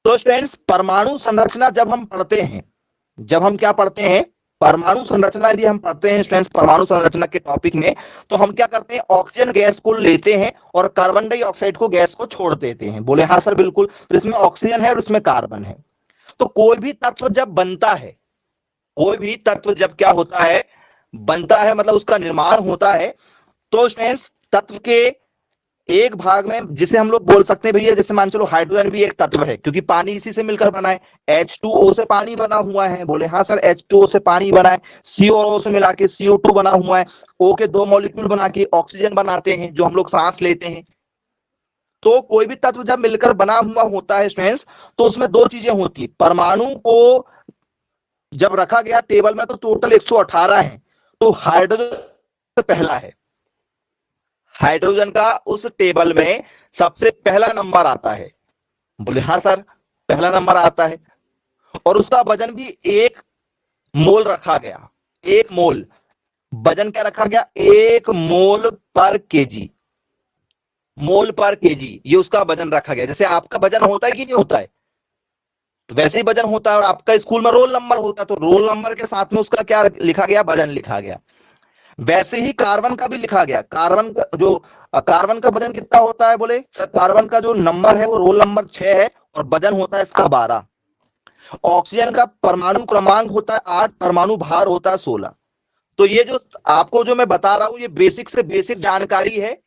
तो स्टूडेंट्स परमाणु संरचना जब हम पढ़ते हैं, जब हम क्या पढ़ते हैं, परमाणु संरचना यदि हम पढ़ते हैं स्टूडेंट्स परमाणु संरचना के टॉपिक में, तो हम क्या करते हैं, ऑक्सीजन गैस को लेते हैं और कार्बन डाइऑक्साइड को गैस को छोड़ देते हैं। बोले हाँ सर बिल्कुल। तो इसमें ऑक्सीजन है और इसमें कार्बन है। तो कोई भी तत्व जब बनता है, कोई भी तत्व जब क्या होता है, बनता है, मतलब उसका निर्माण होता है, तो स्टूडेंट्स तत्व के एक भाग में, जिसे हम लोग बोल सकते हैं भैया, जैसे मान चलो हाइड्रोजन भी एक तत्व है, क्योंकि पानी इसी से मिलकर बना है, H2O से पानी बना हुआ है। बोले हाँ सर, H2O से पानी बना है, C और O से मिला के CO2 बना हुआ है, O के दो मॉलिक्यूल बना के ऑक्सीजन बनाते हैं, जो हम लोग सांस लेते हैं। तो कोई भी तत्व जब मिलकर बना हुआ होता है स्टूडेंट्स, तो उसमें दो चीजें होती है। परमाणु को जब रखा गया टेबल में तो टोटल 118 है, तो हाइड्रोजन पहला है, हाइड्रोजन का उस टेबल में सबसे पहला नंबर आता है। बोले हाँ सर, पहला नंबर आता है, और उसका वजन भी 1 मोल रखा गया। 1 मोल वजन क्या रखा गया, 1 मोल पर केजी, मोल पर केजी, ये उसका वजन रखा गया। जैसे आपका वजन होता है कि नहीं होता है, तो वैसे ही वजन होता है। और आपका स्कूल में रोल नंबर होता है, तो रोल नंबर के साथ में उसका क्या लिखा गया, वजन लिखा गया। वैसे ही कार्बन का भी लिखा गया। कार्बन का वजन कितना होता है, बोले सर कार्बन का जो नंबर है वो रोल नंबर 6 है और वजन होता है इसका 12। ऑक्सीजन का परमाणु क्रमांक होता है 8, परमाणु भार होता है 16। तो ये जो आपको जो मैं बता रहा हूं, ये बेसिक से बेसिक जानकारी है।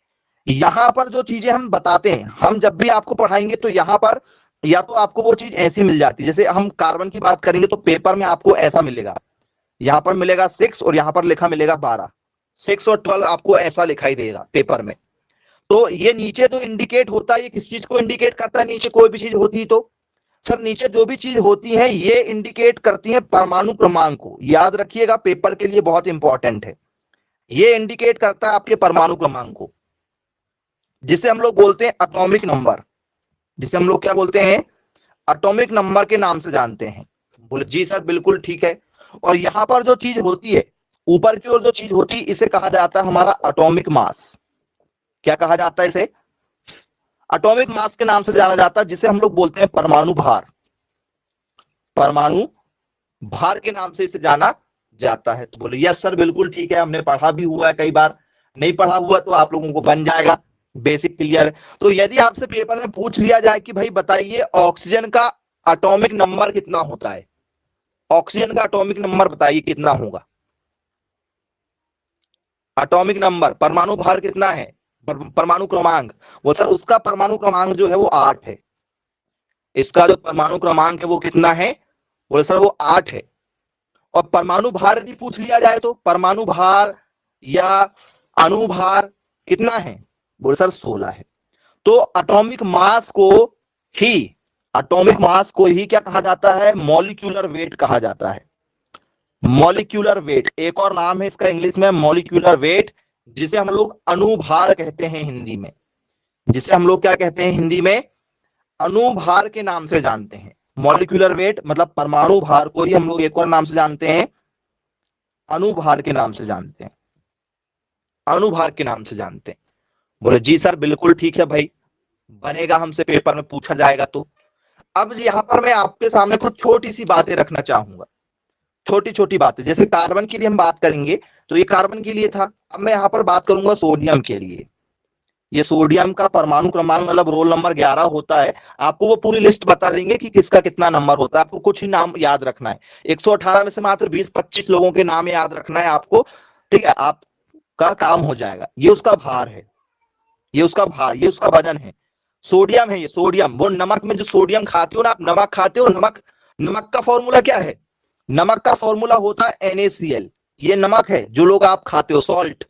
यहां पर जो चीजें हम बताते हैं, हम जब भी आपको पढ़ाएंगे तो यहां पर या तो आपको वो चीज ऐसी मिल जाती है, जैसे हम कार्बन की बात करेंगे तो पेपर में आपको ऐसा मिलेगा, यहां पर मिलेगा 6 और यहां पर लिखा मिलेगा 12, 6 और 12 आपको ऐसा लिखाई देगा पेपर में। तो ये नीचे जो इंडिकेट होता है, ये किस चीज को इंडिकेट करता है, नीचे कोई भी चीज होती तो सर, नीचे जो भी चीज होती है ये इंडिकेट करती है परमाणु क्रमांक को। याद रखिएगा, पेपर के लिए बहुत इंपॉर्टेंट है। ये इंडिकेट करता है आपके परमाणु क्रमांक को, जिसे हम लोग बोलते हैं एटॉमिक नंबर, जिसे हम लोग क्या बोलते हैं, एटॉमिक नंबर के नाम से जानते हैं। बोले जी सर बिल्कुल ठीक है। और यहां पर जो चीज होती है, ऊपर की ओर जो चीज होती है, इसे कहा जाता है हमारा एटॉमिक मास। क्या कहा जाता है इसे, एटॉमिक मास के नाम से जाना जाता है, जिसे हम लोग बोलते हैं परमाणु भार। परमाणु भार के नाम से इसे जाना जाता है। तो बोले यस सर बिल्कुल ठीक है, हमने पढ़ा भी हुआ है कई बार, नहीं पढ़ा हुआ तो आप लोगों को बन जाएगा, बेसिक क्लियर है। तो यदि आपसे पेपर में पूछ लिया जाए कि भाई बताइए ऑक्सीजन का एटॉमिक नंबर कितना होता है, ऑक्सीजन का एटॉमिक नंबर बताइए कितना होगा, एटॉमिक नंबर, परमाणु भार कितना है, परमाणु क्रमांक, वो सर उसका परमाणु क्रमांक जो है वो 8 है। इसका जो परमाणु क्रमांक है वो कितना है, बोले सर वो 8 है। और परमाणु भार यदि पूछ लिया जाए तो परमाणु भार या अणुभार कितना है, बोले सर 16 है। तो एटॉमिक मास को ही, एटॉमिक मास को ही क्या कहा जाता है, मॉलिक्यूलर वेट कहा जाता है। मॉलिक्यूलर वेट एक और नाम है इसका इंग्लिश में, मॉलिक्यूलर वेट, जिसे हम लोग अणुभार कहते हैं हिंदी में, जिसे हम लोग क्या कहते हैं हिंदी में, अणुभार के नाम से जानते हैं। मॉलिक्यूलर वेट मतलब परमाणु भार को ही हम लोग एक और नाम से जानते हैं, अणुभार के नाम से जानते हैं, अणुभार के नाम से जानते हैं। बोले जी सर बिल्कुल ठीक है भाई, बनेगा, हमसे पेपर में पूछा जाएगा तो। अब यहां पर मैं आपके सामने कुछ छोटी सी बातें रखना चाहूंगा, छोटी छोटी बातें। जैसे कार्बन के लिए हम बात करेंगे तो ये कार्बन के लिए था। अब मैं यहां पर बात करूंगा सोडियम के लिए। ये सोडियम का परमाणु क्रमांक मतलब रोल नंबर 11 होता है। आपको वो पूरी लिस्ट बता देंगे कि किसका कितना नंबर होता है, आपको कुछ ही नाम याद रखना है। 118 में से मात्र 20-25 लोगों के नाम याद रखना है आपको, ठीक है, आपका काम हो जाएगा। ये उसका भार है, ये उसका भार, ये उसका वजन है। सोडियम है ये, सोडियम, वो नमक में जो सोडियम खाते हो ना आप, नमक खाते हो, नमक, नमक का फॉर्मूला क्या है, नमक का फॉर्मूला होता है NaCl। ये नमक है जो लोग आप खाते हो, सॉल्ट,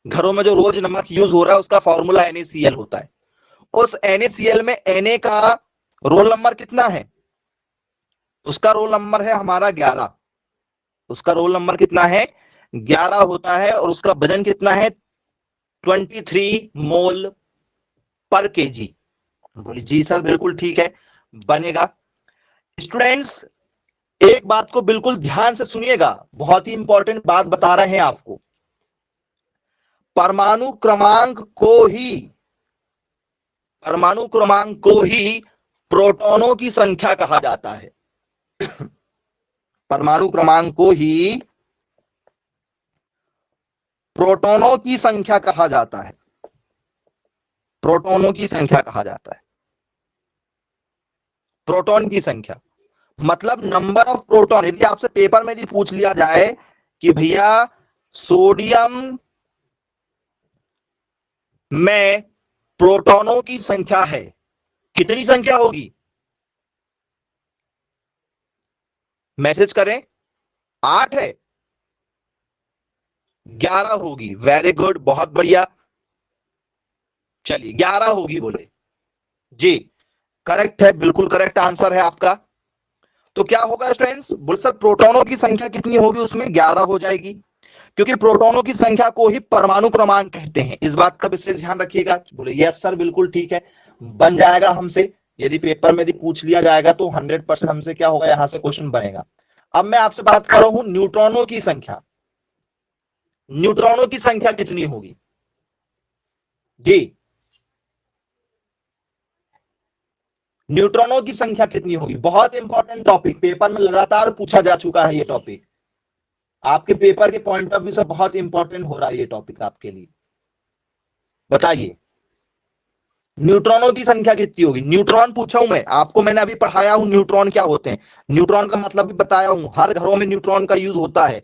घरों में जो रोज नमक यूज हो रहा है उसका फॉर्मूला NaCl होता है। उस NaCl में Na का रोल नंबर कितना है, उसका रोल नंबर है हमारा 11, उसका रोल नंबर कितना है, 11 होता है। और उसका वजन कितना है, 23 मोल पर केजी। बोली जी सर बिल्कुल ठीक है, बनेगा। स्टूडेंट्स एक बात को बिल्कुल ध्यान से सुनिएगा, बहुत ही इंपॉर्टेंट बात बता रहे हैं आपको। परमाणु क्रमांक को ही प्रोटॉनों की संख्या कहा जाता है। परमाणु क्रमांक को ही प्रोटॉनों की संख्या कहा जाता है। प्रोटॉनों की संख्या कहा जाता है। प्रोटॉन की संख्या मतलब नंबर ऑफ प्रोटॉन। यदि आपसे पेपर में यदि पूछ लिया जाए कि भैया सोडियम में प्रोटॉनों की संख्या है, कितनी संख्या होगी? मैसेज करें। 8 है, 11 होगी। वेरी गुड, बहुत बढ़िया। चलिए 11 होगी बोले जी, करेक्ट है, बिल्कुल करेक्ट आंसर है आपका। तो क्या होगा स्टूडेंट्स? बोल सर प्रोटॉनों की संख्या कितनी होगी? उसमें 11 हो जाएगी, क्योंकि प्रोटॉनों की संख्या को ही परमाणु क्रमांक कहते हैं। इस बात का विशेष ध्यान रखिएगा। बोले यस सर, बिल्कुल ठीक है, बन जाएगा हमसे। यदि पेपर में यदि पूछ लिया जाएगा तो 100% हमसे क्या होगा, यहां से क्वेश्चन बनेगा। अब मैं आपसे बात कर रहा हूं न्यूट्रॉनों की संख्या। न्यूट्रॉनों की संख्या कितनी होगी जी? न्यूट्रॉनों की संख्या कितनी होगी? बहुत इंपॉर्टेंट टॉपिक, पेपर में लगातार पूछा जा चुका है ये टॉपिक। आपके पेपर के पॉइंट ऑफ व्यू से बहुत इंपॉर्टेंट हो रहा है ये टॉपिक आपके लिए। बताइए न्यूट्रॉनों की संख्या कितनी होगी? न्यूट्रॉन पूछा हूं मैं आपको, मैंने अभी पढ़ाया हूं न्यूट्रॉन क्या होते हैं। न्यूट्रॉन का मतलब भी बताया हूं, हर घरों में न्यूट्रॉन का यूज होता है।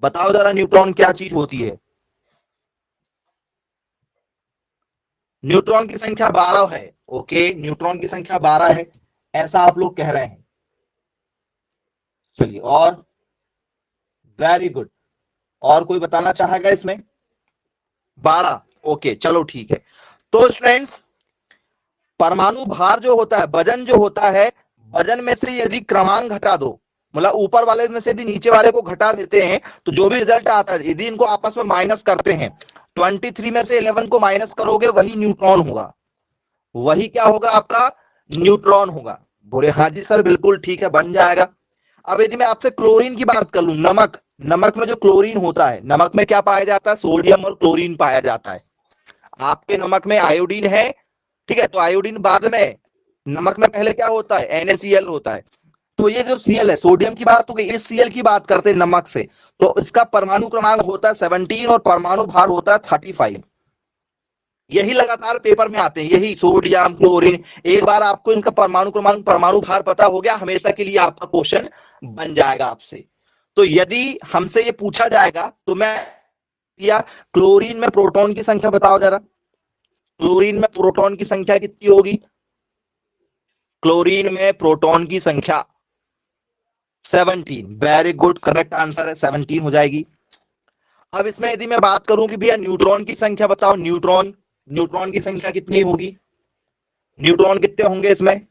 बताओ जरा न्यूट्रॉन क्या चीज होती है? न्यूट्रॉन की संख्या 12 है। ओके, न्यूट्रॉन की संख्या 12 है, ऐसा आप लोग कह रहे हैं। चलिए, और वेरी गुड, और कोई बताना चाहेगा इसमें? 12। ओके चलो ठीक है। तो स्टूडेंट्स परमाणु भार जो होता है, वजन जो होता है, वजन में से यदि क्रमांक घटा दो, मतलब ऊपर वाले में से यदि नीचे वाले को घटा देते हैं तो जो भी रिजल्ट आता है, यदि इनको आपस में माइनस करते हैं, 23 में से 11 को माइनस करोगे, वही न्यूट्रॉन होगा। वही क्या होगा आपका? न्यूट्रॉन होगा। बोले हाँ जी सर, बिल्कुल ठीक है, बन जाएगा। अब यदि मैं आपसे क्लोरीन की बात कर लूं, नमक, नमक में जो क्लोरीन होता है, नमक में क्या पाया जाता है? सोडियम और क्लोरीन पाया जाता है। आपके नमक में आयोडीन है, ठीक है, तो आयोडीन बाद में, नमक में पहले क्या होता है? NaCl होता है। तो ये जो Cl है, सोडियम की बात हो गई, इस Cl की बात करते हैं नमक से, तो इसका परमाणु क्रमांक होता है 17 और परमाणु भार होता है 35। यही लगातार पेपर में आते हैं, यही सोडियम क्लोरीन। एक बार आपको इनका परमाणु क्रमांक परमाणु भार पता हो गया, हमेशा के लिए आपका क्वेश्चन बन जाएगा आपसे। तो यदि हमसे ये पूछा जाएगा तो मैं, या क्लोरीन में प्रोटॉन की संख्या बताओ जरा, क्लोरीन में प्रोटॉन की संख्या कितनी होगी? क्लोरीन में प्रोटॉन की संख्या 17। वेरी गुड, करेक्ट आंसर है, 17 हो जाएगी। अब इसमें यदि मैं बात करूं कि भैया न्यूट्रॉन की संख्या बताओ, न्यूट्रॉन, न्यूट्रॉन की संख्या कितनी होगी? न्यूट्रॉन कितने होंगे इसमें?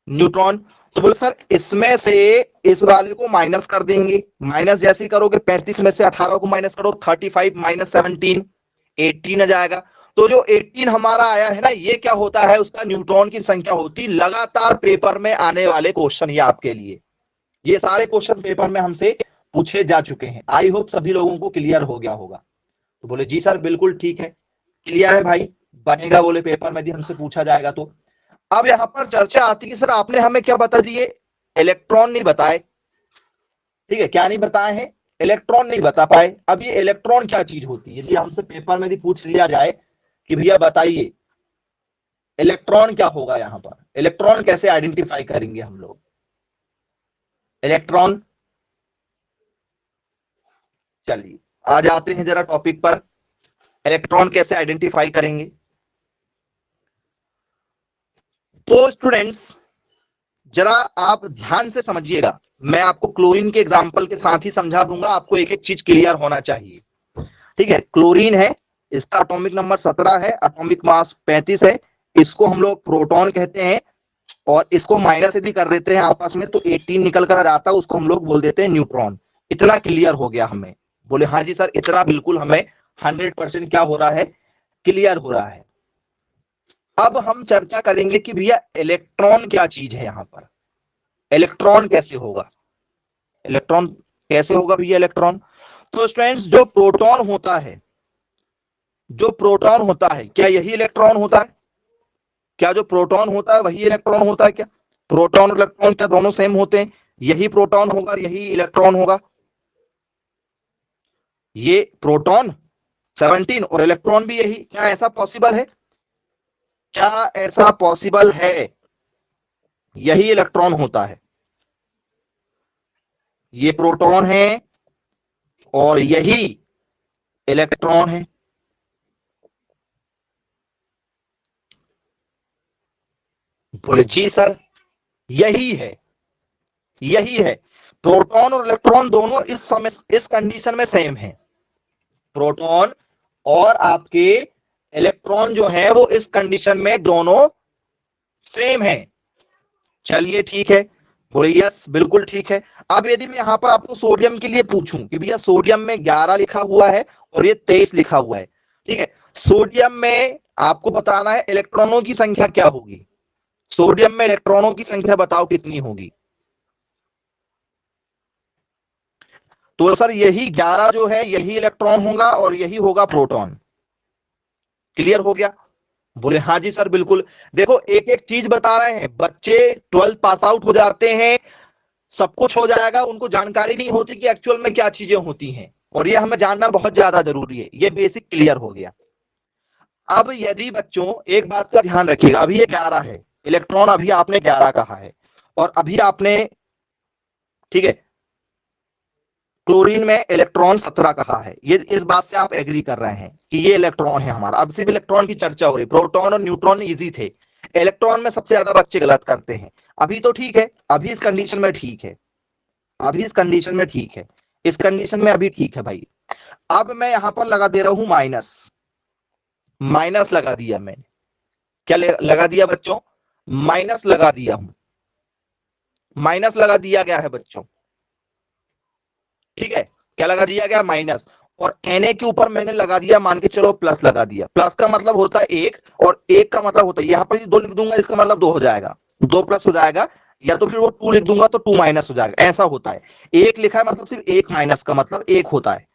न्यूट्रॉन, तो बोले सर इसमें से इस वाले को माइनस कर देंगे। माइनस जैसे करोगे, 35 में से 18 को माइनस करो, 35 माइनस 17, 18 आ जाएगा। तो जो 18 हमारा आया है ना, ये क्या होता है? उसका न्यूट्रॉन की संख्या होती। लगातार पेपर में आने वाले क्वेश्चन ये आपके लिए, ये सारे क्वेश्चन पेपर में हमसे पूछे जा चुके हैं। आई होप सभी लोगों को क्लियर हो गया होगा। तो बोले जी सर बिल्कुल ठीक है, क्लियर है भाई, बनेगा बोले पेपर में यदि हमसे पूछा जाएगा तो। अब यहां पर चर्चा आती है कि सर आपने हमें क्या बता दिए? इलेक्ट्रॉन नहीं बताए, ठीक है, क्या नहीं बताए हैं? इलेक्ट्रॉन नहीं बता पाए। अब ये इलेक्ट्रॉन क्या चीज होती है? यदि हमसे पेपर में यदि पूछ लिया जाए कि भैया बताइए इलेक्ट्रॉन क्या होगा, यहां पर इलेक्ट्रॉन कैसे आइडेंटिफाई करेंगे हम लोग? इलेक्ट्रॉन, चलिए आ जाते हैं जरा टॉपिक पर, इलेक्ट्रॉन कैसे आइडेंटिफाई करेंगे। तो स्टूडेंट्स जरा आप ध्यान से समझिएगा, मैं आपको क्लोरीन के एग्जांपल के साथ ही समझा दूंगा, आपको एक एक चीज क्लियर होना चाहिए। ठीक है, क्लोरीन है, इसका एटॉमिक नंबर 17 है, एटॉमिक मास 35 है, इसको हम लोग प्रोटॉन कहते हैं, और इसको माइनस यदि कर देते हैं आपस में तो 18 निकल कर आ जाता है, उसको हम लोग बोल देते हैं न्यूट्रॉन। इतना क्लियर हो गया हमें? बोले हाँ जी सर, इतना बिल्कुल हमें 100% क्या हो रहा है? क्लियर हो रहा है। अब हम चर्चा करेंगे कि भैया इलेक्ट्रॉन क्या चीज है, यहां पर इलेक्ट्रॉन कैसे होगा? इलेक्ट्रॉन कैसे होगा भैया इलेक्ट्रॉन? तो स्टूडेंट्स जो प्रोटॉन होता है, जो प्रोटॉन होता है, क्या यही इलेक्ट्रॉन होता है? क्या जो प्रोटॉन होता है वही इलेक्ट्रॉन होता है क्या? प्रोटॉन और इलेक्ट्रॉन क्या दोनों सेम होते हैं? यही प्रोटॉन होगा और यही इलेक्ट्रॉन होगा। ये प्रोटॉन 17 और इलेक्ट्रॉन भी यही, क्या ऐसा पॉसिबल है? क्या ऐसा पॉसिबल है? यही इलेक्ट्रॉन होता है, ये प्रोटॉन है और यही इलेक्ट्रॉन है। बोले जी सर, यही है, यही है। प्रोटॉन और इलेक्ट्रॉन दोनों इस समय इस कंडीशन में सेम है। प्रोटॉन और आपके इलेक्ट्रॉन जो है वो इस कंडीशन में दोनों सेम है। चलिए ठीक है, बोले यस बिल्कुल ठीक है। अब यदि मैं यहां पर आपको सोडियम के लिए पूछूं कि भैया सोडियम में 11 लिखा हुआ है और ये 23 लिखा हुआ है, ठीक है, सोडियम में आपको बताना है इलेक्ट्रॉनों की संख्या क्या होगी। सोडियम में इलेक्ट्रॉनों की संख्या बताओ कितनी होगी? तो सर यही 11 जो है यही इलेक्ट्रॉन होगा और यही होगा प्रोटॉन। क्लियर हो गया? बोले हाँ जी सर बिल्कुल। देखो एक एक चीज बता रहे हैं, बच्चे 12th पास आउट हो जाते हैं, सब कुछ हो जाएगा, उनको जानकारी नहीं होती कि एक्चुअल में क्या चीजें होती हैं, और ये हमें जानना बहुत ज्यादा जरूरी है। ये बेसिक क्लियर हो गया। अब यदि बच्चों एक बात का ध्यान रखिएगा, अभी ये 11 है इलेक्ट्रॉन, अभी आपने 11 कहा है, और अभी आपने, ठीक है, क्लोरीन में इलेक्ट्रॉन 17 कहा है। ये इस बात से आप एग्री कर रहे हैं कि ये इलेक्ट्रॉन है हमारा। अब सिर्फ इलेक्ट्रॉन की चर्चा हो रही, प्रोटॉन और न्यूट्रॉन इजी थे, इलेक्ट्रॉन में सबसे ज्यादा बच्चे गलत करते हैं। अभी तो ठीक है, अभी इस कंडीशन में ठीक है, अभी इस कंडीशन में ठीक है, इस कंडीशन में अभी ठीक है भाई। अब मैं यहां पर लगा दे रहा हूं माइनस, माइनस लगा दिया मैंने। क्या लगा दिया बच्चों? माइनस लगा दिया हूं, माइनस लगा दिया गया है बच्चों, ठीक है। क्या लगा दिया गया? माइनस। और Na के ऊपर मैंने लगा दिया, मान के चलो प्लस लगा दिया। प्लस का मतलब होता है एक, और एक का मतलब होता है, यहां पर 2 लिख दूंगा इसका मतलब 2 हो जाएगा, 2 प्लस हो जाएगा, या तो फिर वो 2 लिख दूंगा तो 2 माइनस हो जाएगा, ऐसा होता है। एक लिखा है मतलब सिर्फ एक, माइनस का मतलब एक होता है,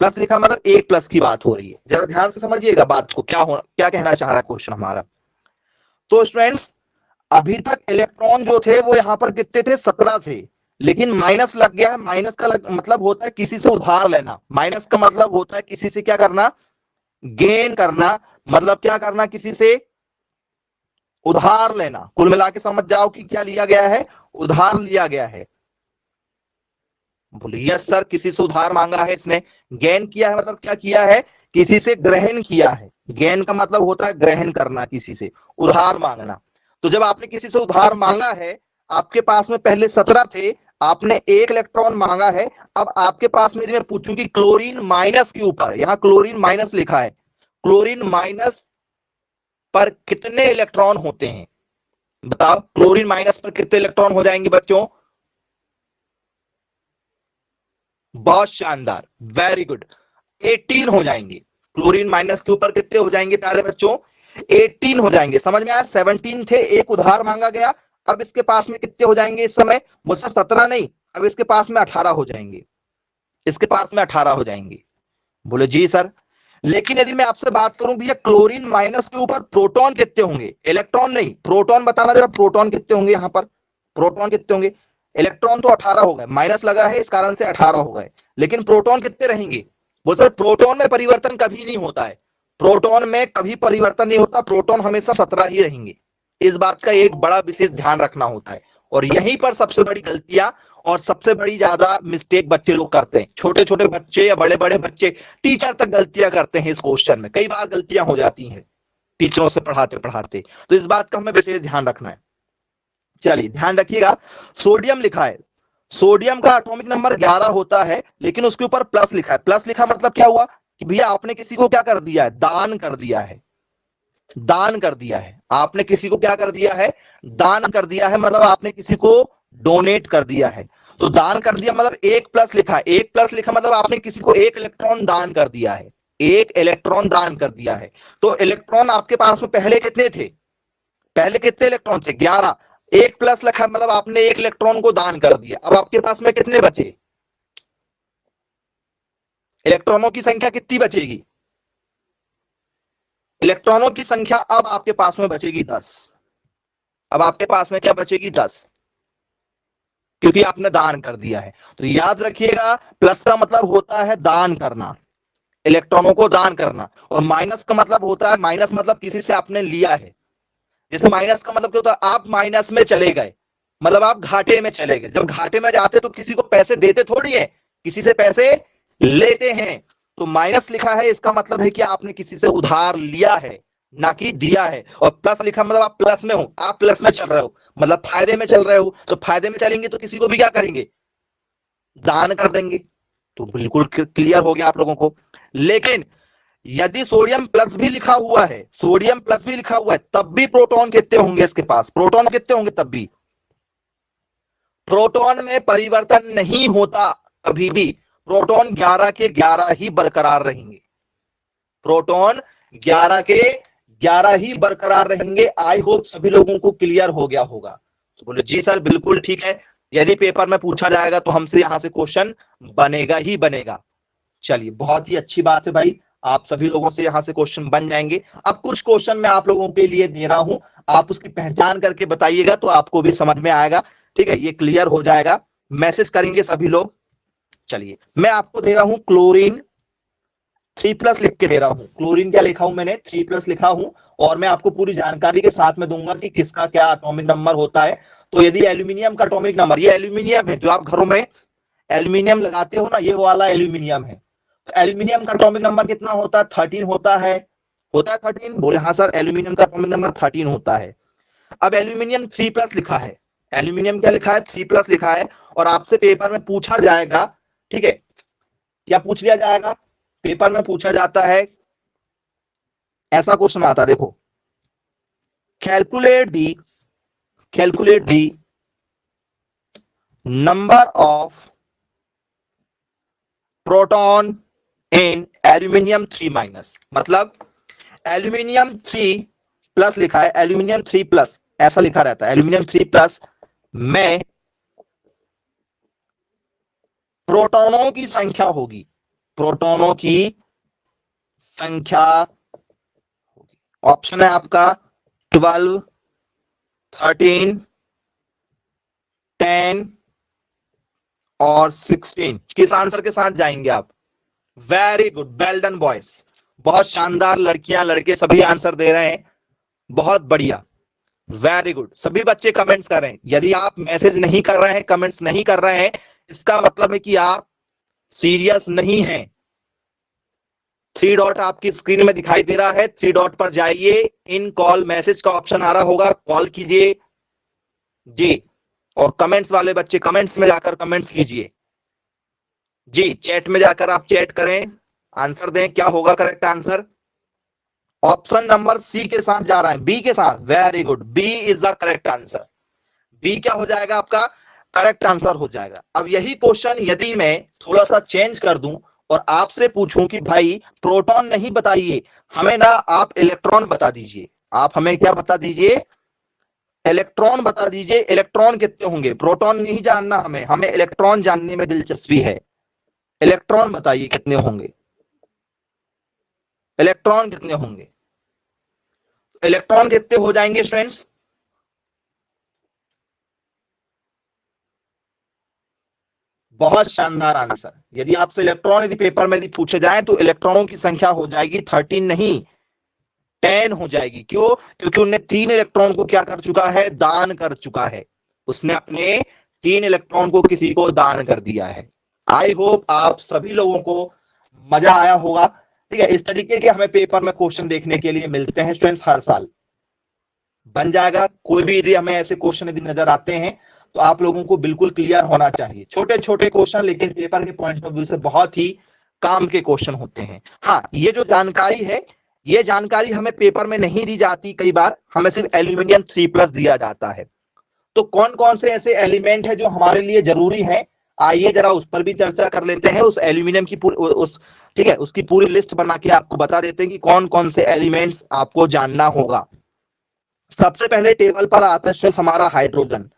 प्लस लिखा मतलब एक प्लस की बात हो रही है। जरा ध्यान से समझिएगा बात को, क्या कहना चाह रहा है क्वेश्चन हमारा। तो स्टूडेंट्स, अभी तक इलेक्ट्रॉन जो थे वो यहां पर कितने थे? 17 थे, लेकिन माइनस लग गया है। माइनस का मतलब होता है किसी से उधार लेना, माइनस का मतलब होता है किसी से क्या करना? गेन करना। मतलब क्या करना? किसी से उधार लेना। कुल मिला के समझ जाओ कि क्या लिया गया है? उधार लिया गया है। बोलिए यस सर, किसी से उधार मांगा है इसने। गेन किया है मतलब क्या किया है? किसी से ग्रहण किया है। गेन का मतलब होता है ग्रहण करना, किसी से उधार मांगना। तो जब आपने किसी से उधार मांगा है, आपके पास में पहले 17 थे, आपने एक इलेक्ट्रॉन मांगा है। अब आपके पास में मैं पूछूं कि क्लोरीन माइनस के ऊपर, यहां क्लोरीन माइनस लिखा है, क्लोरीन माइनस पर कितने इलेक्ट्रॉन होते हैं? बताओ, क्लोरीन माइनस पर कितने इलेक्ट्रॉन हो जाएंगे बच्चों? बहुत शानदार, वेरी गुड, 18 हो जाएंगे। क्लोरीन माइनस के ऊपर कितने हो जाएंगे प्यारे बच्चों? 18 हो जाएंगे। समझ में आया? 17 थे, एक उधार मांगा गया। अब इसके पास में कितने हो जाएंगे इस समय? मुझसे 17 नहीं, अब इसके पास में 18 हो जाएंगे, इसके पास में 18 हो जाएंगे। बोले जी सर। लेकिन यदि मैं आपसे बात करूं भैया क्लोरीन माइनस के ऊपर प्रोटॉन कितने होंगे? इलेक्ट्रॉन नहीं, प्रोटॉन बताना जरा, प्रोटॉन कितने होंगे यहां पर? प्रोटॉन कितने होंगे? इलेक्ट्रॉन तो 18 हो गए, माइनस लगा है इस कारण से 18 हो गए, लेकिन प्रोटॉन कितने रहेंगे? वो सर प्रोटॉन में परिवर्तन कभी नहीं होता है, प्रोटॉन में कभी परिवर्तन नहीं होता, प्रोटॉन हमेशा 17 ही रहेंगे। इस बात का एक बड़ा विशेष ध्यान रखना होता है, और यहीं पर सबसे बड़ी गलतियां और सबसे बड़ी ज्यादा मिस्टेक बच्चे लोग करते हैं। छोटे छोटे बच्चे या बड़े बड़े बच्चे, टीचर तक गलतियां करते हैं इस क्वेश्चन में, कई बार गलतियां हो जाती हैं टीचरों से पढ़ाते पढ़ाते। तो इस बात का हमें विशेष ध्यान रखना है। चलिए ध्यान रखिएगा, सोडियम लिखा है, सोडियम का एटॉमिक नंबर 11 होता है, लेकिन उसके ऊपर प्लस लिखा है। प्लस लिखा मतलब क्या हुआ कि भैया आपने किसी को क्या कर दिया है? दान कर दिया है, दान कर दिया है। आपने किसी को क्या कर दिया है? दान कर दिया है, मतलब आपने किसी को डोनेट कर दिया है। तो दान कर दिया मतलब एक प्लस लिखा है, एक प्लस लिखा मतलब आपने किसी को एक इलेक्ट्रॉन दान कर दिया है, एक इलेक्ट्रॉन दान कर दिया है। तो इलेक्ट्रॉन आपके पास में पहले कितने थे? पहले कितने इलेक्ट्रॉन थे? 11। एक प्लस लिखा मतलब आपने एक इलेक्ट्रॉन को दान कर दिया। अब आपके पास में कितने बचे? इलेक्ट्रॉनों की संख्या कितनी बचेगी? इलेक्ट्रॉनों की संख्या अब आपके पास में बचेगी 10। अब आपके पास में क्या बचेगी? 10, क्योंकि आपने दान कर दिया है। तो याद रखिएगा, प्लस का मतलब होता है दान करना, इलेक्ट्रॉनों को दान करना, और माइनस का मतलब होता है, माइनस मतलब किसी से आपने लिया है। जैसे माइनस का मतलब क्या होता है? आप माइनस में चले गए, मतलब आप घाटे में चले गए। जब घाटे में जाते तो किसी को पैसे देते थोड़ी है, किसी से पैसे लेते हैं। तो माइनस लिखा है, इसका मतलब है कि आपने किसी से उधार लिया है, ना कि दिया है। और प्लस लिखा मतलब आप प्लस में हो, आप प्लस में चल रहे हो, मतलब फायदे में चल रहे हो। तो फायदे में चलेंगे तो किसी को भी क्या करेंगे? दान कर देंगे। तो बिल्कुल क्लियर हो गया आप लोगों को। लेकिन यदि सोडियम प्लस भी लिखा हुआ है, सोडियम प्लस भी लिखा हुआ है, तब भी प्रोटॉन कितने होंगे इसके पास? प्रोटॉन कितने होंगे? तब भी प्रोटॉन में परिवर्तन नहीं होता, कभी भी प्रोटॉन 11 के 11 ही बरकरार रहेंगे। प्रोटॉन 11 के 11 ही बरकरार रहेंगे। आई होप सभी लोगों को क्लियर हो गया होगा। तो बोले जी सर बिल्कुल ठीक है, यदि पेपर में पूछा जाएगा तो हमसे यहां से क्वेश्चन बनेगा ही बनेगा। चलिए बहुत ही अच्छी बात है भाई, आप सभी लोगों से यहां से क्वेश्चन बन जाएंगे। अब कुछ क्वेश्चन मैं आप लोगों के लिए दे रहा हूं, आप उसकी पहचान करके बताइएगा तो आपको भी समझ में आएगा। ठीक है, ये क्लियर हो जाएगा, मैसेज करेंगे सभी लोग। चलिए मैं आपको दे रहा हूं क्लोरीन 3+ लिख के दे रहा हूं। क्लोरीन क्या लिखा हूं मैंने? 3+ लिखा हूं। और मैं आपको पूरी जानकारी के साथ में दूंगा कि किसका क्या एटॉमिक नंबर होता है। तो यदि एल्यूमिनियम का एटॉमिक नंबर, ये एल्यूमिनियम है जो आप घरों में एल्यूमिनियम लगाते हो ना, ये वाला एल्यूमिनियम है। तो एल्यूमिनियम का एटॉमिक नंबर कितना होता है? 13 होता है। होता है 13? बोले हाँ सर, एल्यूमिनियम का एटॉमिक नंबर 13 होता है। अब एल्यूमिनियम 3+ लिखा है, एल्यूमिनियम क्या लिखा है? 3+ लिखा है। और आपसे पेपर में पूछा जाएगा, ठीक है, क्या पूछ लिया जाएगा? पेपर में पूछा जाता है, ऐसा क्वेश्चन आता है, देखो, calculate the number of proton in aluminium 3-, मतलब एल्यूमिनियम 3+ लिखा है, एल्यूमिनियम 3+ ऐसा लिखा रहता है, एल्यूमिनियम 3+ में प्रोटॉनों की संख्या होगी, प्रोटॉनों की संख्या। ऑप्शन है आपका 12, 13, 10 और 16। किस आंसर के साथ जाएंगे आप? Very good, well done boys, बहुत शानदार, लड़कियां लड़के सभी आंसर दे रहे हैं, बहुत बढ़िया, वेरी गुड। सभी बच्चे कमेंट्स कर रहे हैं। यदि आप मैसेज नहीं कर रहे हैं, कमेंट्स नहीं कर रहे हैं, इसका मतलब है कि आप सीरियस नहीं हैं। 3 डॉट आपकी स्क्रीन में दिखाई दे रहा है, 3 डॉट पर जाइए, इन कॉल मैसेज का ऑप्शन आ रहा होगा, कॉल कीजिए जी। और कमेंट्स वाले बच्चे कमेंट्स में जाकर कमेंट्स कीजिए जी, चैट में जाकर आप चैट करें, आंसर दें, क्या होगा correct answer? Option number C के साथ जा रहा है, बी के साथ, very good, B is the correct answer. B क्या हो जाएगा आपका? करेक्ट आंसर हो जाएगा। अब यही क्वेश्चन यदि मैं थोड़ा सा चेंज कर दूं और आपसे पूछूं कि भाई प्रोटॉन नहीं बताइए, हमें ना आप इलेक्ट्रॉन बता दीजिए, आप हमें क्या बता दीजिए? इलेक्ट्रॉन बता दीजिए। इलेक्ट्रॉन कितने होंगे? प्रोटॉन नहीं जानना हमें, हमें इलेक्ट्रॉन जानने में दिलचस्पी है। इलेक्ट्रॉन बताइए कितने होंगे? इलेक्ट्रॉन कितने होंगे? इलेक्ट्रॉन कितने हो जाएंगे स्टूडेंट्स? बहुत शानदार आंसर। यदि आपसे इलेक्ट्रॉन यदि पेपर में यदि पूछे जाए तो इलेक्ट्रॉनों की संख्या हो जाएगी 13 नहीं, 10 हो जाएगी। क्यों? क्योंकि उन्हें 3 इलेक्ट्रॉन को क्या कर चुका है? दान कर चुका है। उसने अपने 3 इलेक्ट्रॉन को किसी को दान कर दिया है। आई होप आप सभी लोगों को मजा आया होगा। ठीक है, इस तरीके के हमें पेपर में क्वेश्चन देखने के लिए मिलते हैं स्टूडेंट्स हर साल, बन जाएगा। कोई भी यदि हमें ऐसे क्वेश्चन यदि नजर आते हैं तो आप लोगों को बिल्कुल क्लियर होना चाहिए। छोटे छोटे क्वेश्चन, लेकिन पेपर के पॉइंट ऑफ व्यू से बहुत ही काम के क्वेश्चन होते हैं। हाँ, ये जो जानकारी है, ये जानकारी हमें पेपर में नहीं दी जाती, कई बार हमें सिर्फ एल्यूमिनियम 3+ दिया जाता है। तो कौन कौन से ऐसे एलिमेंट है जो हमारे लिए जरूरी है, आइए जरा उस पर भी चर्चा कर लेते हैं। उस एल्यूमिनियम की पूरी उस ठीक है, उसकी पूरी लिस्ट बना के आपको बता देते हैं कि कौन कौन से एलिमेंट्स आपको जानना होगा। सबसे पहले टेबल पर आता है हमारा हाइड्रोजन,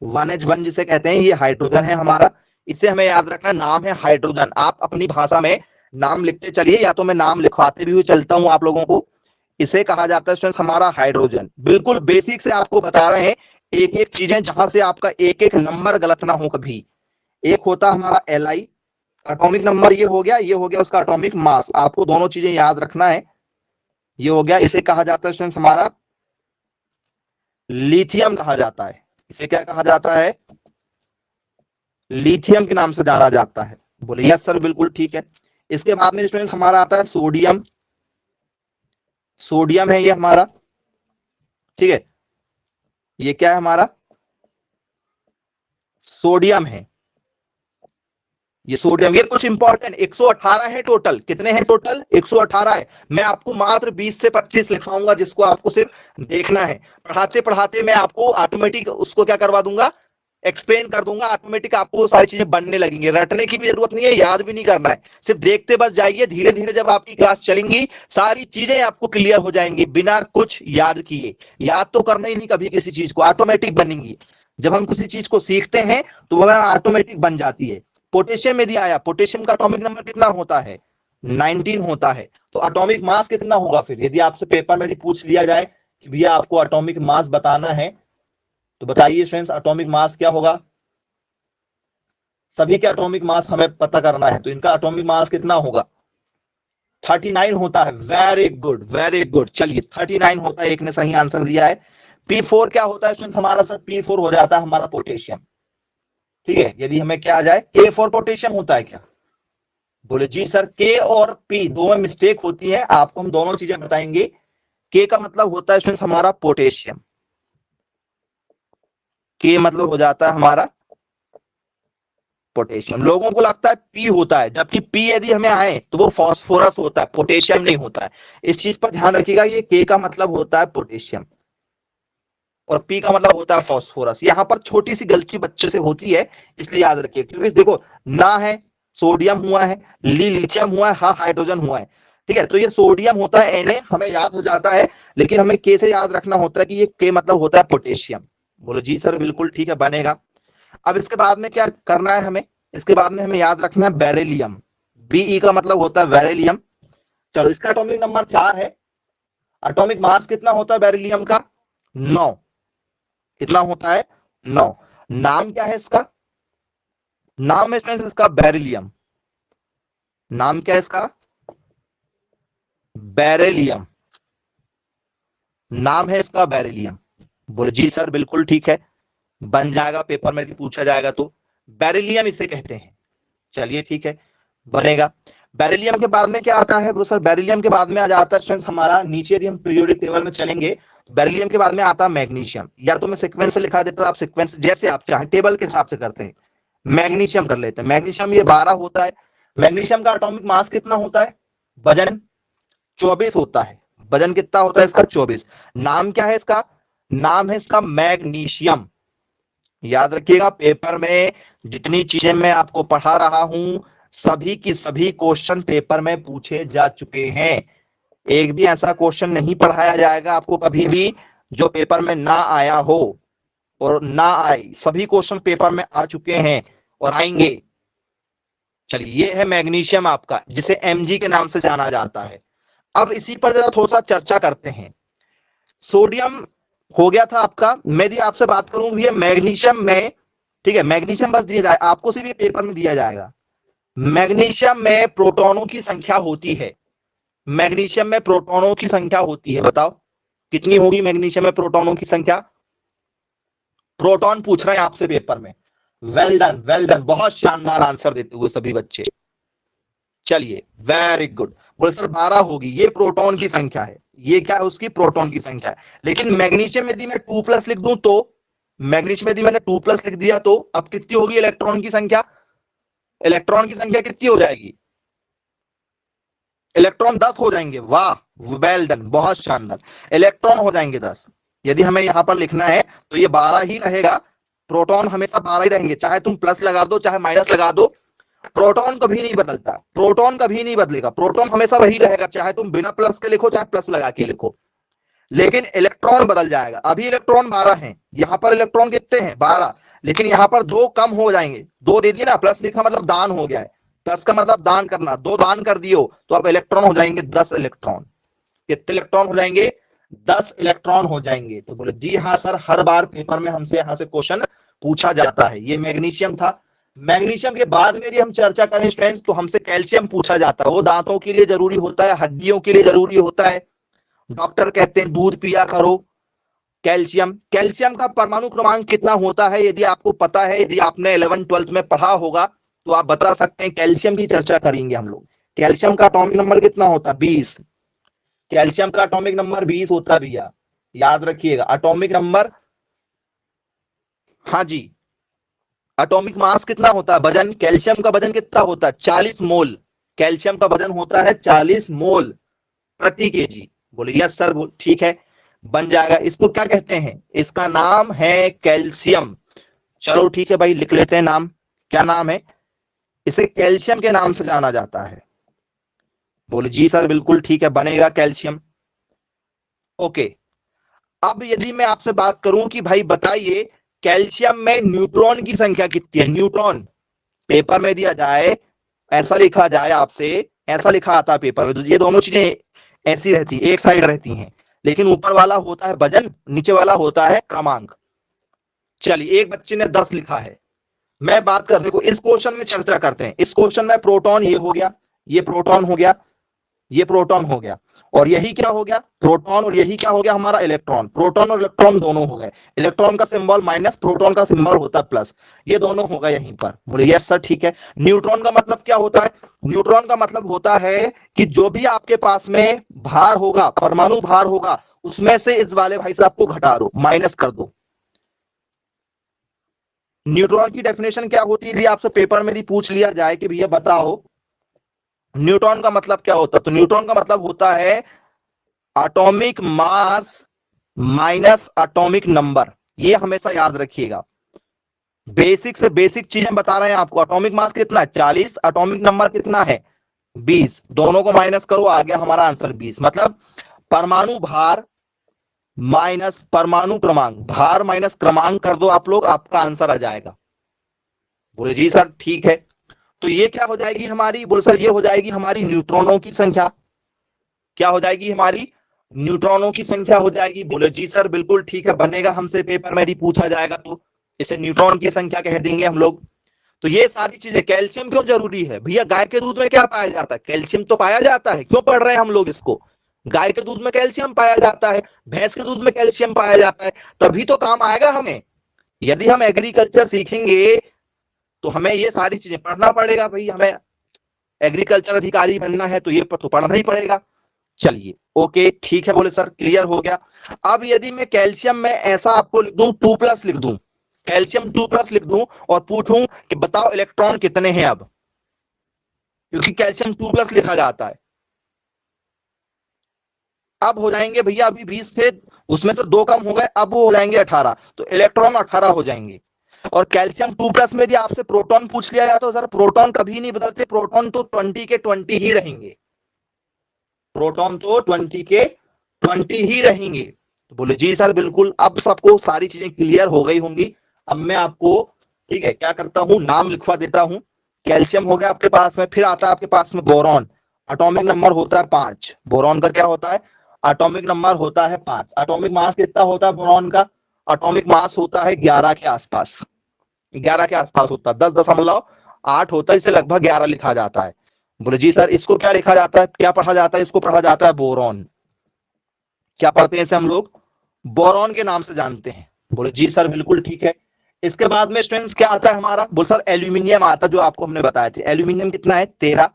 1H1 जिसे कहते हैं, ये हाइड्रोजन है हमारा। इसे हमें याद रखना, नाम है हाइड्रोजन। आप अपनी भाषा में नाम लिखते चलिए, या तो मैं नाम लिखवाते भी हुए चलता हूं आप लोगों को, इसे कहा जाता है स्टूडेंट्स हमारा हाइड्रोजन। बिल्कुल बेसिक से आपको बता रहे हैं एक एक चीजें, जहां से आपका एक एक नंबर गलत ना हो कभी। एक होता हमारा Li, एटॉमिक नंबर ये हो गया उसका एटॉमिक मास, आपको दोनों चीजें याद रखना है। ये हो गया, इसे कहा जाता है स्टूडेंट्स हमारा लिथियम कहा जाता है। इसे क्या कहा जाता है? लिथियम के नाम से जाना जाता है। बोले यस सर बिल्कुल ठीक है। इसके बाद में स्टूडेंट्स हमारा आता है सोडियम। सोडियम है ये हमारा, ठीक है, ये क्या है हमारा? सोडियम है ये, सोडियम। ये कुछ इंपॉर्टेंट 118 है टोटल। कितने हैं टोटल? 118 है। मैं आपको मात्र 20 से 25 लिखवाऊंगा, जिसको आपको सिर्फ देखना है। पढ़ाते पढ़ाते मैं आपको ऑटोमेटिक उसको क्या करवा दूंगा, एक्सप्लेन कर दूंगा। ऑटोमेटिक आपको वो सारी चीजें बनने लगेंगी, रटने की भी जरूरत नहीं है, याद भी नहीं करना है, सिर्फ देखते बस जाइए। धीरे धीरे जब आपकी क्लास चलेंगी सारी चीजें आपको क्लियर हो जाएंगी बिना कुछ याद किए। याद तो करना ही नहीं कभी किसी चीज को, ऑटोमेटिक बनेंगी। जब हम किसी चीज को सीखते हैं तो वह ऑटोमेटिक बन जाती है। पोटेशियम में दिया आया, पोटेशियम का एटॉमिक नंबर कितना होता है? 19 होता है। तो एटॉमिक मास कितना होगा फिर? यदि आपसे पेपर में पूछ लिया जाए कि भैया आपको एटॉमिक मास बताना है, तो बताइए फ्रेंड्स एटॉमिक मास क्या होगा? सभी के एटॉमिक मास हमें पता करना है, तो इनका एटॉमिक मास कितना होगा? 39 होता है। Very good very good. चलिए 39 होता है, एक ने सही आंसर दिया है। P4 क्या होता है फ्रेंड्स हमारा? सर P4 हो जाता है हमारा पोटेशियम। ठीक है, यदि हमें क्या आ जाए, K4 पोटेशियम होता है क्या? बोले जी सर, के और पी दो में मिस्टेक होती है, आपको हम दोनों चीजें बताएंगे। के का मतलब होता है स्टूडेंट्स हमारा पोटेशियम, के मतलब हो जाता है हमारा पोटेशियम। लोगों को लगता है पी होता है, जबकि पी यदि हमें आए तो वो फास्फोरस होता है, पोटेशियम नहीं होता है। इस चीज पर ध्यान रखिएगा, ये के का मतलब होता है पोटेशियम और पी का मतलब होता है फास्फोरस। यहां पर छोटी सी गलती बच्चे से होती है, इसलिए याद रखिए। क्योंकि देखो, ना है सोडियम हुआ है, लिथियम हुआ है, हाँ हाइड्रोजन हुआ है, ठीक है। तो ये सोडियम होता है Na, हमें याद हो जाता है, लेकिन हमें के से याद रखना होता है कि ये के मतलब होता है पोटेशियम। बोलो जी सर बिल्कुल ठीक है, बनेगा। अब इसके बाद में क्या करना है हमें? इसके बाद में हमें याद रखना है बेरिलियम। Be का मतलब होता है बेरिलियम। चलो, इसका एटॉमिक नंबर 4 है। एटॉमिक मास कितना होता है बेरिलियम का? 9। कितना होता है? 9। नाम क्या है इसका? नाम है फ्रेंड्स इसका बेरिलियम। नाम क्या है इसका? बेरिलियम। नाम है इसका बेरिलियम। बोले जी सर बिल्कुल ठीक है, बन जाएगा, पेपर में भी पूछा जाएगा तो। बेरिलियम इसे कहते हैं। चलिए ठीक है, बनेगा। बेरिलियम के बाद में क्या आता है? वो सर बेरिलियम के बाद में आ जाता है स्टूडेंट्स हमारा, नीचे यदि हम पीरियोडिक टेबल में चलेंगे, बेरिलियम के बाद में आता है मैग्नीशियम। या तो मैं सीक्वेंस से लिखा देता, आप सीक्वेंस जैसे आप चाहें टेबल के हिसाब से करते हैं। मैग्नीशियम कर लेते हैं। मैग्नीशियम ये 12 होता है। मैग्नीशियम का एटॉमिक मास कितना होता है? वजन 24 होता है। वजन कितना होता है इसका? 24। नाम क्या है इसका? नाम है इसका मैग्नीशियम। याद रखिएगा, पेपर में जितनी चीजें मैं आपको पढ़ा रहा हूं, सभी की सभी क्वेश्चन पेपर में पूछे जा चुके हैं। एक भी ऐसा क्वेश्चन नहीं पढ़ाया जाएगा आपको कभी भी जो पेपर में ना आया हो और ना आए। सभी क्वेश्चन पेपर में आ चुके हैं और आएंगे। चलिए, ये है मैग्नीशियम आपका, जिसे Mg के नाम से जाना जाता है। अब इसी पर जरा थोड़ा सा चर्चा करते हैं। सोडियम हो गया था आपका। मैं यदि आपसे बात करूं भैया मैग्नीशियम में, ठीक है, मैग्नीशियम बस दिया जाए आपको, सिर्फ ये पेपर में दिया जाएगा। मैग्नीशियम में प्रोटॉनों की संख्या होती है। मैग्नीशियम में प्रोटॉनों की संख्या होती है, बताओ कितनी होगी मैग्नीशियम में प्रोटॉनों की संख्या? प्रोटॉन पूछ रहे हैं आपसे पेपर में। वेल डन वेल डन, बहुत शानदार आंसर देते हुए सभी बच्चे। चलिए वेरी गुड। बोले सर 12 होगी, ये प्रोटॉन की संख्या है। ये क्या है? उसकी प्रोटॉन की संख्या है। लेकिन मैग्नीशियम यदि मैं 2+ लिख दूं तो, मैग्नीशियम यदि मैंने 2+ लिख दिया तो अब कितनी होगी इलेक्ट्रॉन की संख्या? इलेक्ट्रॉन की संख्या कितनी हो जाएगी? इलेक्ट्रॉन 10 हो जाएंगे। वाह, वेल डन, बहुत शानदार। इलेक्ट्रॉन हो जाएंगे 10। यदि हमें यहां पर लिखना है तो ये 12 ही रहेगा। प्रोटॉन हमेशा 12 ही रहेंगे, चाहे तुम प्लस लगा दो चाहे माइनस लगा दो। प्रोटॉन कभी नहीं बदलता, प्रोटॉन कभी नहीं बदलेगा, प्रोटॉन हमेशा वही रहेगा, चाहे तुम बिना प्लस के लिखो चाहे प्लस लगा के लिखो। लेकिन इलेक्ट्रॉन बदल जाएगा। अभी इलेक्ट्रॉन 12 हैं, यहां पर इलेक्ट्रॉन कितने हैं? 12। लेकिन यहां पर 2 कम हो जाएंगे। 2 दे दिए ना, प्लस लिखा मतलब दान हो गया है। प्लस का मतलब दान करना, 2 दान कर दियो तो अब इलेक्ट्रॉन हो जाएंगे 10 इलेक्ट्रॉन। कितने इलेक्ट्रॉन हो जाएंगे? 10 इलेक्ट्रॉन हो जाएंगे। तो बोले जी हाँ सर, हर बार पेपर में हमसे यहाँ से क्वेश्चन पूछा जाता है। ये मैग्नीशियम था। मैग्नीशियम के बाद में यदि हम चर्चा करें स्टूडेंट्स, तो हमसे कैल्शियम पूछा जाता है। वो दांतों के लिए जरूरी होता है, हड्डियों के लिए जरूरी होता है। डॉक्टर कहते हैं दूध पिया करो। कैल्शियम, कैल्शियम का परमाणु क्रमांक कितना होता है? यदि आपको पता है, यदि आपने 11th-12th में पढ़ा होगा तो आप बता सकते हैं। कैल्शियम की चर्चा करेंगे हम लोग। कैल्शियम का एटॉमिक नंबर कितना होता है? 20। कैल्शियम का एटॉमिक नंबर 20 होता है भैया, याद रखिएगा। एटॉमिक नंबर, हाँ जी। एटॉमिक मास कितना होता है? वजन, कैल्शियम का वजन कितना होता है? 40 मोल। कैल्शियम का वजन होता है 40 मोल प्रति केजी। बोले यस सर, ठीक है, बन जाएगा। इसको क्या कहते हैं? इसका नाम है कैल्शियम। चलो ठीक है भाई, लिख लेते हैं नाम। क्या नाम है? इसे कैल्शियम के नाम से जाना जाता है। बोले जी सर बिल्कुल ठीक है, बनेगा कैल्शियम। ओके, अब यदि मैं आपसे बात करूं कि भाई बताइए कैल्शियम में न्यूट्रॉन की संख्या कितनी है? न्यूट्रॉन पेपर में दिया जाए, ऐसा लिखा जाए आपसे, ऐसा लिखा आता पेपर में, तो ये दोनों चीजें ऐसी रहती, एक साइड रहती हैं, लेकिन ऊपर वाला होता है वजन, नीचे वाला होता है क्रमांक। चलिए, एक बच्चे ने 10 लिखा है। मैं बात कर, देखो इस क्वेश्चन में चर्चा करते हैं। इस क्वेश्चन में प्रोटॉन ये हो गया, ये प्रोटॉन हो गया, ये प्रोटॉन हो गया, और यही क्या हो गया? प्रोटॉन, और यही क्या हो गया हमारा? इलेक्ट्रॉन। प्रोटॉन और इलेक्ट्रॉन दोनों हो गए। इलेक्ट्रॉन का सिंबल माइनस, प्रोटॉन का सिंबल होता है प्लस। ये दोनों हो गए यहीं पर। बोले यस सर ठीक है। न्यूट्रॉन का मतलब क्या होता है? न्यूट्रॉन का मतलब होता है कि जो भी आपके पास में भार होगा, परमाणु भार होगा, उसमें से इस वाले भाई साहब को घटा दो, माइनस कर दो। न्यूट्रॉन की डेफिनेशन क्या होती है? आपसे पेपर में भी पूछ लिया जाए कि भैया बताओ न्यूट्रॉन का मतलब क्या होता है, तो न्यूट्रॉन का मतलब होता है atomic mass minus atomic number. ये हमेशा याद रखिएगा। बेसिक से बेसिक चीजें बता रहे हैं आपको। एटॉमिक मास कितना है? 40। एटॉमिक नंबर कितना है? 20। दोनों को माइनस करो, आ गया हमारा आंसर 20। मतलब परमाणु भार माइनस परमाणु क्रमांक, भार माइनस क्रमांक कर दो आप लोग, आपका आंसर आ जाएगा। बोले जी सर ठीक है। तो ये क्या हो जाएगी हमारी? बोले सर ये हो जाएगी हमारी न्यूट्रॉनों की संख्या। क्या हो जाएगी हमारी? न्यूट्रॉनों की संख्या हो जाएगी। बोले जी सर बिल्कुल ठीक है, बनेगा, हमसे पेपर में भी पूछा जाएगा तो इसे न्यूट्रॉन की संख्या कह देंगे हम लोग। तो ये सारी चीजें। कैल्शियम क्यों जरूरी है भैया? गाय के दूध में क्या पाया जाता है? कैल्शियम तो पाया जाता है। क्यों पढ़ रहे हैं हम लोग इसको? गाय के दूध में कैल्शियम पाया जाता है, भैंस के दूध में कैल्शियम पाया जाता है, तभी तो काम आएगा हमें। यदि हम एग्रीकल्चर सीखेंगे तो हमें ये सारी चीजें पढ़ना पड़ेगा भाई। हमें एग्रीकल्चर अधिकारी बनना है तो ये तो पढ़ना ही पड़ेगा। चलिए ओके ठीक है। बोले सर क्लियर हो गया। अब यदि मैं कैल्शियम में ऐसा आपको लिख दूं 2+ लिख दूं, कैल्शियम 2+ लिख दूं और पूछूं कि बताओ इलेक्ट्रॉन कितने हैं अब, क्योंकि कैल्शियम 2+ लिखा जाता है। अब हो जाएंगे भैया, अभी 20 थे, उसमें से 2 कम हो गए, अब वो हो जाएंगे 18, तो इलेक्ट्रॉन 18 हो जाएंगे। और कैल्शियम 2+ में यदि आपसे प्रोटॉन पूछ लिया जाए तो सर प्रोटॉन कभी नहीं बदलते, प्रोटॉन तो 20 के 20 ही रहेंगे। प्रोटॉन तो 20 के 20 ही रहेंगे। तो बोले जी सर बिल्कुल, अब सबको सारी चीजें क्लियर हो गई होंगी। अब मैं आपको, ठीक है, क्या करता हूं, नाम लिखवा देता हूं। कैल्शियम हो गया आपके पास में, फिर आता है आपके पास में बोरॉन। एटॉमिक नंबर होता है 5। बोरॉन का क्या होता है? एटॉमिक नंबर होता है 5। एटॉमिक मास कितना होता है बोरॉन का? एटॉमिक मास होता है 11 के आसपास। 11 के आसपास होता है, 10.8 होता है, इसे लगभग 11 लिखा जाता है। बोले जी सर इसको क्या लिखा जाता है, क्या पढ़ा जाता है? इसको पढ़ा जाता है बोरॉन। क्या पढ़ते हैं इसे हम लोग? बोरॉन के नाम से जानते हैं। बोले जी सर बिल्कुल ठीक है। इसके बाद में स्टूडेंट्स क्या आता है हमारा? बोल सर एल्यूमिनियम आता है, जो आपको हमने बताया थे। एल्यूमिनियम कितना है? 13।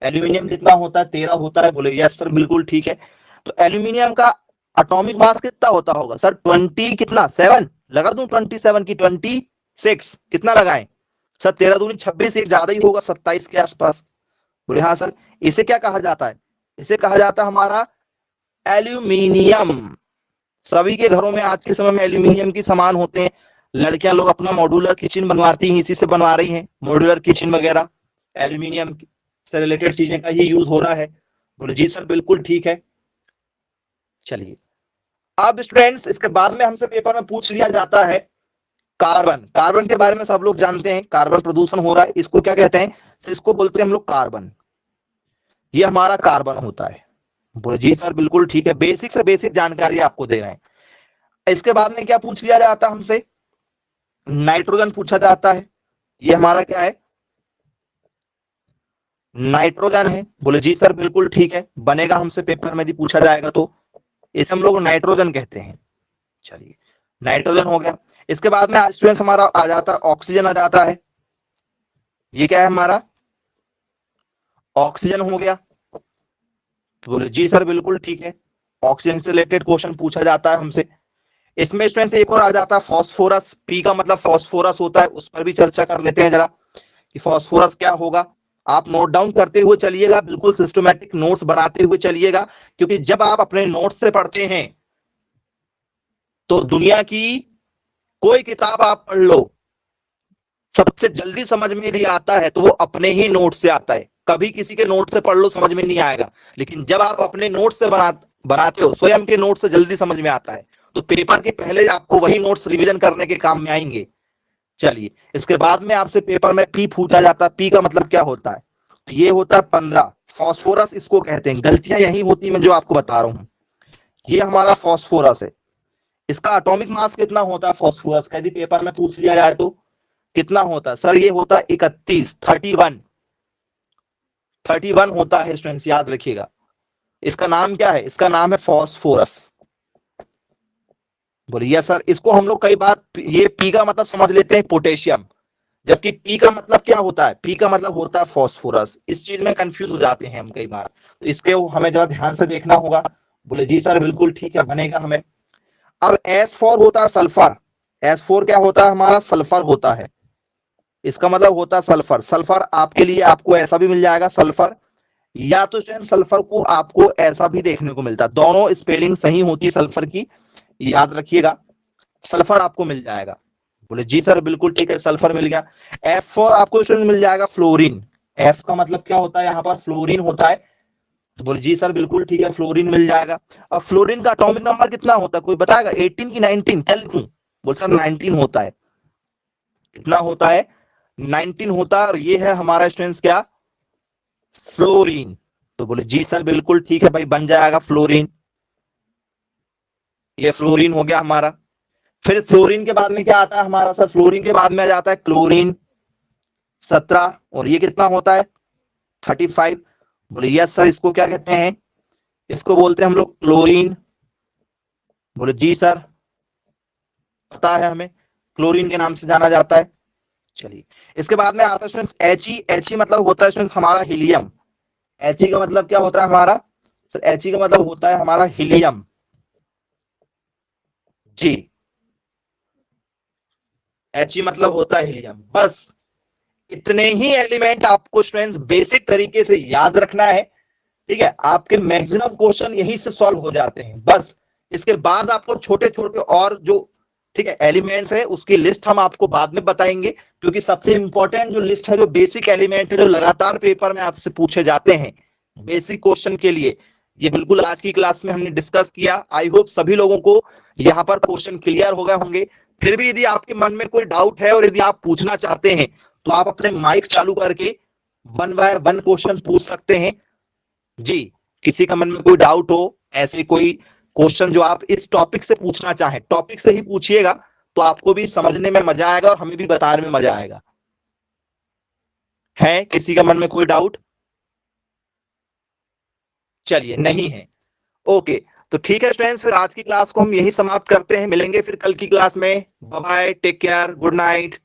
एल्यूमिनियम कितना होता है? 13 होता है। बोले यस सर बिल्कुल ठीक है। तो एल्यूमिनियम का एटॉमिक मास कितना होता होगा सर? 20 कितना? 7 लगा दूं? 27 की 26 कितना लगाएं सर? 13 दूनी 26, एक ज्यादा ही होगा, 27 के आसपास। बोले हाँ सर। इसे क्या कहा जाता है? इसे कहा जाता है हमारा एल्यूमिनियम। सभी के घरों में आज के समय में एल्यूमिनियम की सामान होते हैं। लड़कियां लोग अपना मॉड्यूलर किचन बनवाती हैं, इसी से बनवा रही हैं मॉड्यूलर किचन वगैरह। एल्यूमिनियम से रिलेटेड चीजें का ही यूज हो रहा है। बोले जी सर बिल्कुल ठीक है। चलिए, अब स्टूडेंट्स इसके बाद में हमसे पेपर में पूछ लिया जाता है कार्बन। कार्बन के बारे में सब लोग जानते हैं, कार्बन प्रदूषण हो रहा है, इसको क्या कहते हैं? इसको बोलते हैं हम लोग कार्बन। ये हमारा कार्बन होता है। बोले जी सर बिल्कुल ठीक है, बेसिक से बेसिक जानकारी आपको दे रहे हैं। इसके बाद में क्या पूछ लिया जाता है हमसे, नाइट्रोजन पूछा जाता है। ये हमारा क्या है, नाइट्रोजन है। बोले जी सर बिल्कुल ठीक है, बनेगा हमसे पेपर में यदि पूछा जाएगा तो, इसे हम लोग नाइट्रोजन कहते हैं। चलिए नाइट्रोजन हो गया। इसके बाद में स्टूडेंट्स हमारा आ जाता है ऑक्सीजन आ जाता है। ये क्या है हमारा, ऑक्सीजन हो गया। बोले जी सर बिल्कुल ठीक है, ऑक्सीजन से रिलेटेड क्वेश्चन पूछा जाता है हमसे। इसमें स्टूडेंट्स एक और आ जाता है फास्फोरस, पी का मतलब फास्फोरस होता है, उस पर भी चर्चा कर लेते हैं जरा कि फास्फोरस क्या होगा। आप नोट डाउन करते हुए चलिएगा, बिल्कुल सिस्टमैटिक नोट्स बनाते हुए चलिएगा, क्योंकि जब आप अपने नोट्स से पढ़ते हैं तो दुनिया की कोई किताब आप पढ़ लो, सबसे जल्दी समझ में यदि आता है तो वो अपने ही नोट से आता है। कभी किसी के नोट से पढ़ लो समझ में नहीं आएगा, लेकिन जब आप अपने नोट से बनाते हो, स्वयं के नोट से जल्दी समझ में आता है। तो पेपर के पहले आपको वही नोट्स रिवीजन करने के काम में आएंगे। चलिए इसके बाद में आपसे पेपर में पी पूछा जाता है। पी का मतलब क्या होता है, तो ये होता है 15, फास्फोरस इसको कहते हैं। गलतियां यही होती है मैं जो आपको बता रहा हूं। ये हमारा फास्फोरस है। इसका एटॉमिक मास कितना होता है फास्फोरस का, यदि पेपर में पूछ लिया जाए तो कितना होता है सर, ये होता है 31, 31 होता है स्टूडेंट्स, याद रखिएगा। इसका नाम क्या है, इसका नाम है फास्फोरस। बोलिए सर, इसको हम लोग कई बार ये पी का मतलब समझ लेते हैं पोटेशियम, जबकि पी का मतलब क्या होता है, पी का मतलब होता है फास्फोरस। इस चीज में कंफ्यूज हो जाते हैं हम कई बार, तो इसके हमें जरा ध्यान से देखना होगा। बोले जी सर बिल्कुल ठीक है, बनेगा हमें। अब S4 होता है सल्फर। S4 क्या होता है हमारा, सल्फर होता है। इसका मतलब होता है सल्फर। सल्फर आपके लिए आपको ऐसा भी मिल जाएगा सल्फर, या तो सल्फर को आपको ऐसा भी देखने को मिलता है। दोनों स्पेलिंग सही होती है सल्फर की, याद रखिएगा। सल्फर आपको मिल जाएगा। बोले जी सर बिल्कुल ठीक है, सल्फर मिल गया। F4 आपको मिल जाएगा फ्लोरीन। F का मतलब क्या होता है यहाँ पर, फ्लोरीन होता है। तो बोले जी सर बिल्कुल ठीक है, फ्लोरीन मिल जाएगा। अब फ्लोरीन का एटॉमिक नंबर कितना होता है, कोई बताएगा, 18 की 19, क्या लिखूं। बोले सर 19 होता है। कितना होता है, 19 होता है। और ये है हमारा स्टूडेंट्स क्या, फ्लोरीन। तो बोले जी सर बिल्कुल ठीक है भाई, बन जाएगा फ्लोरीन। ये फ्लोरीन हो गया हमारा। फिर फ्लोरीन के बाद में क्या आता है हमारा सर, फ्लोरीन के बाद में आ जाता है क्लोरीन, 17। और ये कितना होता है, 35। बोले यस सर, इसको क्या कहते हैं, इसको बोलते हैं हम लोग क्लोरीन। बोले जी सर पता है हमें, क्लोरीन के नाम से जाना जाता है। चलिए इसके बाद में आता है He। He मतलब होता है हमारा हीलियम। He का मतलब क्या होता है हमारा, तो He का मतलब होता है हमारा हीलियम। जी, He मतलब होता है हीलियम। बस इतने ही एलिमेंट आपको स्टूडेंट्स बेसिक तरीके से याद रखना है। ठीक है, आपके मैक्सिमम क्वेश्चन यहीं से सॉल्व हो जाते हैं। बस इसके बाद आपको छोटे छोटे और जो ठीक है एलिमेंट्स है उसकी लिस्ट हम आपको बाद में बताएंगे, क्योंकि सबसे इंपॉर्टेंट जो लिस्ट है, जो बेसिक एलिमेंट है, जो लगातार पेपर में आपसे पूछे जाते हैं बेसिक क्वेश्चन के लिए, ये बिल्कुल आज की क्लास में हमने डिस्कस किया। आई होप सभी लोगों को यहाँ पर क्वेश्चन क्लियर हो गए होंगे। फिर भी यदि आपके मन में कोई डाउट है और यदि आप पूछना चाहते हैं तो आप अपने माइक चालू करके 1 बाय 1 क्वेश्चन पूछ सकते हैं। जी, किसी का मन में कोई डाउट हो, ऐसे कोई क्वेश्चन जो आप इस टॉपिक से पूछना चाहें, टॉपिक से ही पूछिएगा, तो आपको भी समझने में मजा आएगा और हमें भी बताने में मजा आएगा। है किसी का मन में कोई डाउट, चलिए नहीं है, ओके। तो ठीक है स्टूडेंट्स, फिर आज की क्लास को हम यही समाप्त करते हैं। मिलेंगे फिर कल की क्लास में। Bye bye, take care, good night.